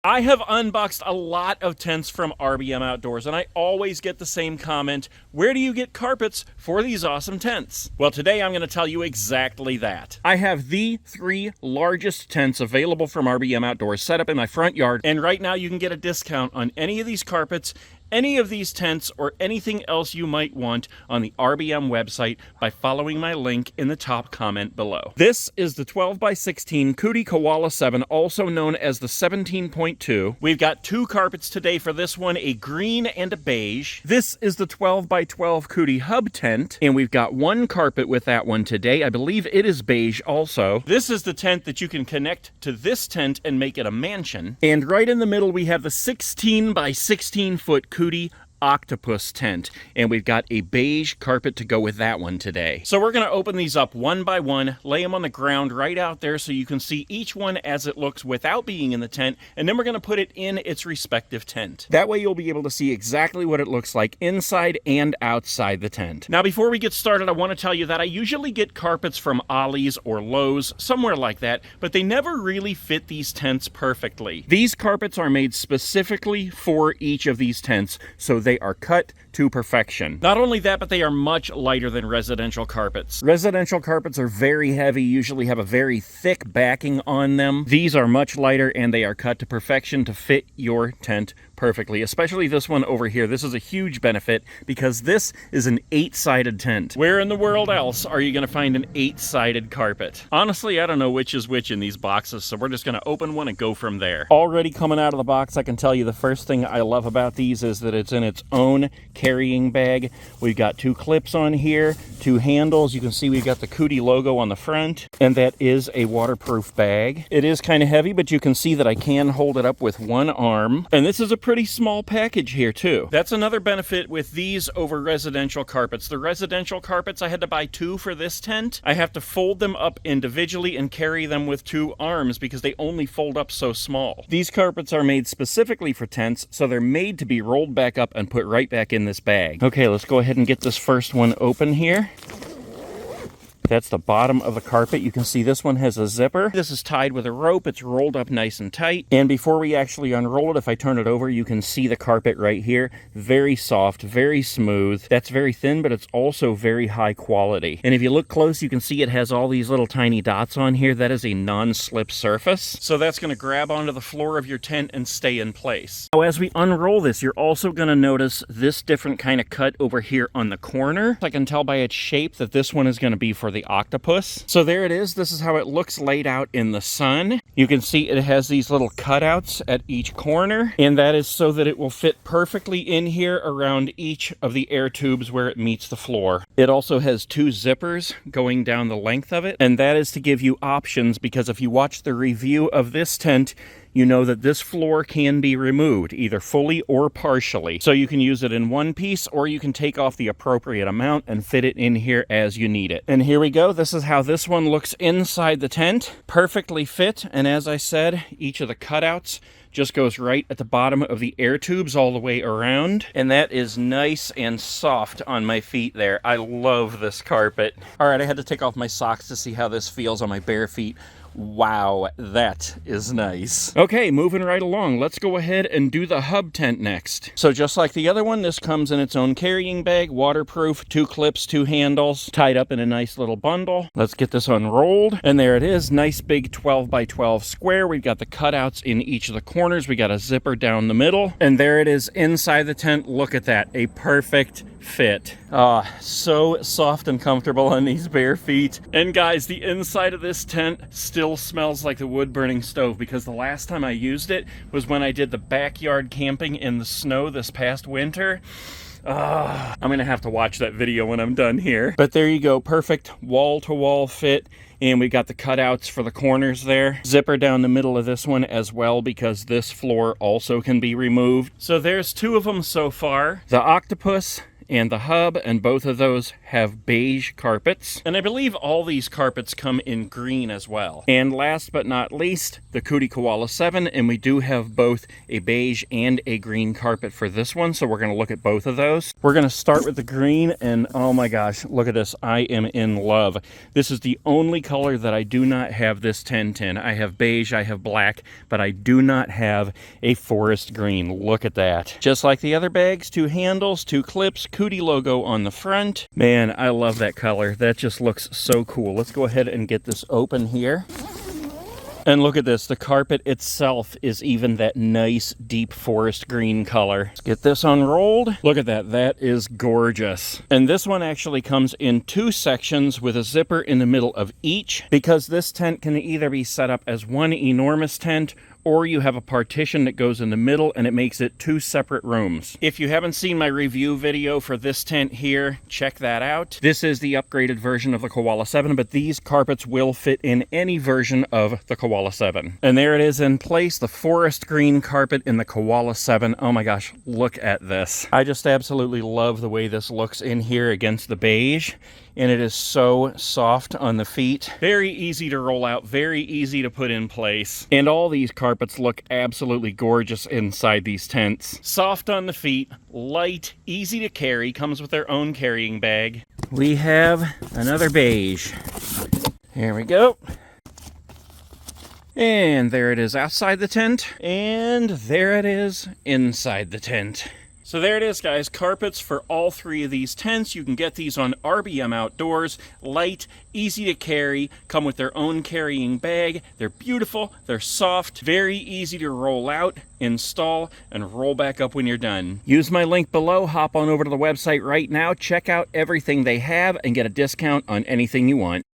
I have unboxed a lot of tents from RBM Outdoors, and I always get the same comment, where do you get carpets for these awesome tents? Well, today I'm going to tell you exactly that. I have the 3 largest tents available from RBM Outdoors set up in my front yard, and right now you can get a discount on any of these carpets, any of these tents, or anything else you might want on the RBM website by following my link in the top comment below. This is the 12x16 COODY Koala 7, also known as the 17.2. We've got 2 carpets today for this one, a green and a beige. This is the 12x12 COODY Hub tent, and we've got 1 carpet with that one today. I believe it is beige also. This is the tent that you can connect to this tent and make it a mansion. And right in the middle we have the 16x16 foot COODY Octopus tent, and we've got a beige carpet to go with that one today. So we're going to open these up one by one, lay them on the ground right out there so you can see each one as it looks without being in the tent, and then we're going to put it in its respective tent. That way you'll be able to see exactly what it looks like inside and outside the tent. Now before we get started, I want to tell you that I usually get carpets from Ollie's or Lowe's, somewhere like that, but they never really fit these tents perfectly. These carpets are made specifically for each of these tents, so they are cut to perfection. Not only that, but they are much lighter than residential carpets. Residential carpets are very heavy, usually have a very thick backing on them. These are much lighter and they are cut to perfection to fit your tent perfectly, especially this one over here. This is a huge benefit because this is an 8-sided tent. Where in the world else are you going to find an 8-sided carpet? Honestly, I don't know which is which in these boxes, so we're just going to open one and go from there. Already coming out of the box, I can tell you the first thing I love about these is that it's in its own carrying bag. We've got 2 clips on here, 2 handles. You can see we've got the COODY logo on the front, and that is a waterproof bag. It is kind of heavy, but you can see that I can hold it up with 1 arm, and this is a pretty small package here too. That's another benefit with these over residential carpets. The residential carpets, I had to buy 2 for this tent. I have to fold them up individually and carry them with 2 arms because they only fold up so small. These carpets are made specifically for tents, so they're made to be rolled back up and put right back in this bag. Okay, let's go ahead and get this first one open here. That's the bottom of the carpet. You can see this one has a zipper. This is tied with a rope. It's rolled up nice and tight. And before we actually unroll it, if I turn it over, you can see the carpet right here. Very soft, very smooth. That's very thin, but it's also very high quality. And if you look close, you can see it has all these little tiny dots on here. That is a non-slip surface. So that's going to grab onto the floor of your tent and stay in place. Now, as we unroll this, you're also going to notice this different kind of cut over here on the corner. I can tell by its shape that this one is going to be for the Octopus. So there it is. This is how it looks laid out in the sun. You can see it has these little cutouts at each corner, and that is so that it will fit perfectly in here around each of the air tubes where it meets the floor. It also has 2 zippers going down the length of it, and that is to give you options, because if you watch the review of this tent, you know that this floor can be removed, either fully or partially. So you can use it in one piece, or you can take off the appropriate amount and fit it in here as you need it. And here we go. This is how this one looks inside the tent. Perfectly fit, and as I said, each of the cutouts just goes right at the bottom of the air tubes all the way around. And that is nice and soft on my feet there. I love this carpet. All right, I had to take off my socks to see how this feels on my bare feet. Wow, that is nice. Okay, moving right along. Let's go ahead and do the hub tent next. So just like the other one, this comes in its own carrying bag, waterproof, 2 clips, 2 handles, tied up in a nice little bundle. Let's get this unrolled. And there it is, nice big 12x12 square. We've got the cutouts in each of the corners. We got a zipper down the middle. And there it is inside the tent. Look at that, a perfect fit. So soft and comfortable on these bare feet. And guys, the inside of this tent still smells like the wood burning stove, because the last time I used it was when I did the backyard camping in the snow this past winter. I'm gonna have to watch that video when I'm done here. But there you go, perfect wall-to-wall fit. And we got the cutouts for the corners there. Zipper down the middle of this one as well, because this floor also can be removed. So there's 2 of them so far. The Octopus and the hub, and both of those have beige carpets. And I believe all these carpets come in green as well. And last but not least, the COODY Koala 7, and we do have both a beige and a green carpet for this one, so we're going to look at both of those. We're going to start with the green, and oh my gosh, look at this. I am in love. This is the only color that I do not have this tent in. I have beige, I have black, but I do not have a forest green. Look at that. Just like the other bags, 2 handles, 2 clips, COODY logo on the front. Man, I love that color. That just looks so cool. Let's go ahead and get this open here. And look at this, the carpet itself is even that nice deep forest green color. Let's get this unrolled. Look at that, that is gorgeous. And this one actually comes in 2 sections with a zipper in the middle of each, because this tent can either be set up as one enormous tent, or you have a partition that goes in the middle and it makes it 2 separate rooms. If you haven't seen my review video for this tent here, check that out. This is the upgraded version of the Koala 7, but these carpets will fit in any version of the Koala 7. And there it is in place, the forest green carpet in the Koala 7. Oh my gosh, look at this. I just absolutely love the way this looks in here against the beige. And it is so soft on the feet. Very easy to roll out, very easy to put in place. And all these carpets look absolutely gorgeous inside these tents. Soft on the feet, light, easy to carry, comes with their own carrying bag. We have another beige. Here we go. And there it is outside the tent. And there it is inside the tent. So there it is, guys. Carpets for all 3 of these tents. You can get these on RBM Outdoors. Light, easy to carry, come with their own carrying bag. They're beautiful, they're soft, very easy to roll out, install, and roll back up when you're done. Use my link below, hop on over to the website right now, check out everything they have, and get a discount on anything you want.